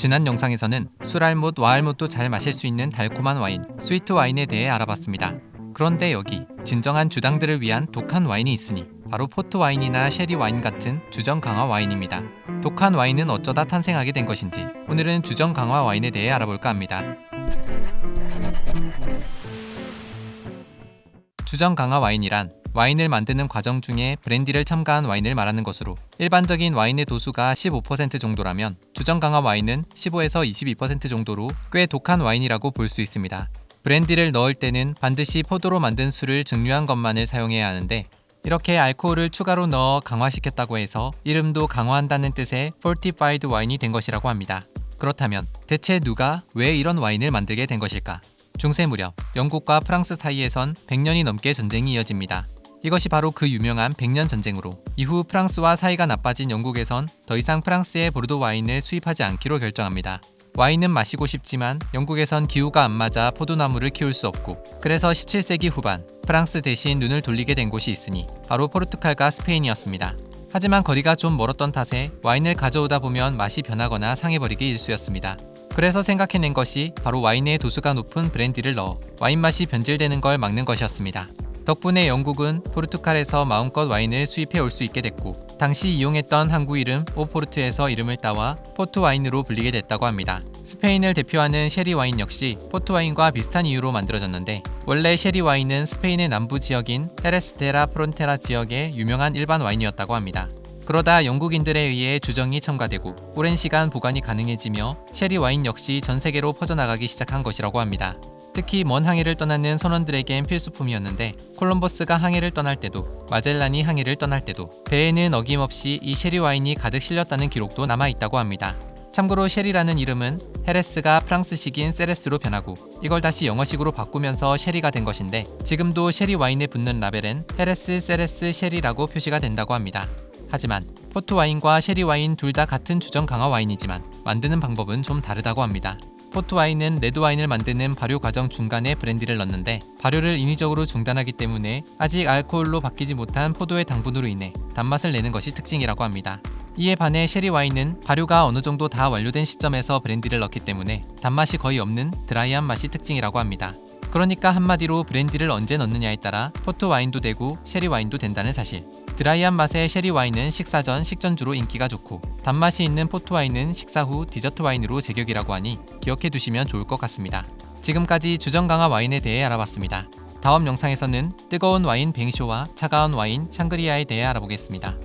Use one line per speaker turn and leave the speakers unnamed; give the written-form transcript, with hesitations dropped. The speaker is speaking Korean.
지난 영상에서는 술알못, 와알못도 잘 마실 수 있는 달콤한 와인, 스위트 와인에 대해 알아봤습니다. 그런데 여기 진정한 주당들을 위한 독한 와인이 있으니 바로 포트 와인이나 셰리 와인 같은 주정 강화 와인입니다. 독한 와인은 어쩌다 탄생하게 된 것인지 오늘은 주정 강화 와인에 대해 알아볼까 합니다. 주정 강화 와인이란 와인을 만드는 과정 중에 브랜디를 첨가한 와인을 말하는 것으로, 일반적인 와인의 도수가 15% 정도라면 주정 강화 와인은 15에서 22% 정도로 꽤 독한 와인이라고 볼 수 있습니다. 브랜디를 넣을 때는 반드시 포도로 만든 술을 증류한 것만을 사용해야 하는데, 이렇게 알코올을 추가로 넣어 강화시켰다고 해서 이름도 강화한다는 뜻의 fortified 와인이 된 것이라고 합니다. 그렇다면 대체 누가 왜 이런 와인을 만들게 된 것일까? 중세 무렵 영국과 프랑스 사이에선 100년이 넘게 전쟁이 이어집니다. 이것이 바로 그 유명한 100년 전쟁으로, 이후 프랑스와 사이가 나빠진 영국에선 더 이상 프랑스의 보르도 와인을 수입하지 않기로 결정합니다. 와인은 마시고 싶지만 영국에선 기후가 안 맞아 포도나무를 키울 수 없고, 그래서 17세기 후반 프랑스 대신 눈을 돌리게 된 곳이 있으니 바로 포르투갈과 스페인이었습니다. 하지만 거리가 좀 멀었던 탓에 와인을 가져오다 보면 맛이 변하거나 상해버리기 일쑤였습니다. 그래서 생각해낸 것이 바로 와인에 도수가 높은 브랜디를 넣어 와인 맛이 변질되는 걸 막는 것이었습니다. 덕분에 영국은 포르투갈에서 마음껏 와인을 수입해 올 수 있게 됐고, 당시 이용했던 항구 이름 오포르트에서 이름을 따와 포트 와인으로 불리게 됐다고 합니다. 스페인을 대표하는 셰리 와인 역시 포트 와인과 비슷한 이유로 만들어졌는데, 원래 셰리 와인은 스페인의 남부 지역인 헤레스 데라 프론테라 지역의 유명한 일반 와인이었다고 합니다. 그러다 영국인들에 의해 주정이 첨가되고 오랜 시간 보관이 가능해지며 셰리 와인 역시 전 세계로 퍼져나가기 시작한 것이라고 합니다. 특히 먼 항해를 떠나는 선원들에겐 필수품이었는데, 콜럼버스가 항해를 떠날 때도, 마젤란이 항해를 떠날 때도 배에는 어김없이 이 셰리 와인이 가득 실렸다는 기록도 남아있다고 합니다. 참고로 셰리라는 이름은 헤레스가 프랑스식인 세레스로 변하고, 이걸 다시 영어식으로 바꾸면서 셰리가 된 것인데, 지금도 셰리 와인에 붙는 라벨엔 헤레스, 세레스, 셰리라고 표시가 된다고 합니다. 하지만 포트 와인과 셰리 와인 둘 다 같은 주정 강화 와인이지만 만드는 방법은 좀 다르다고 합니다. 포트 와인은 레드 와인을 만드는 발효 과정 중간에 브랜디를 넣는데, 발효를 인위적으로 중단하기 때문에 아직 알코올로 바뀌지 못한 포도의 당분으로 인해 단맛을 내는 것이 특징이라고 합니다. 이에 반해 셰리 와인은 발효가 어느 정도 다 완료된 시점에서 브랜디를 넣기 때문에 단맛이 거의 없는 드라이한 맛이 특징이라고 합니다. 그러니까 한마디로 브랜디를 언제 넣느냐에 따라 포트 와인도 되고 셰리 와인도 된다는 사실. 드라이한 맛의 셰리 와인은 식사 전, 식전주로 인기가 좋고, 단맛이 있는 포트 와인은 식사 후 디저트 와인으로 제격이라고 하니 기억해 두시면 좋을 것 같습니다. 지금까지 주정 강화 와인에 대해 알아봤습니다. 다음 영상에서는 뜨거운 와인 뱅쇼와 차가운 와인 샹그리아에 대해 알아보겠습니다.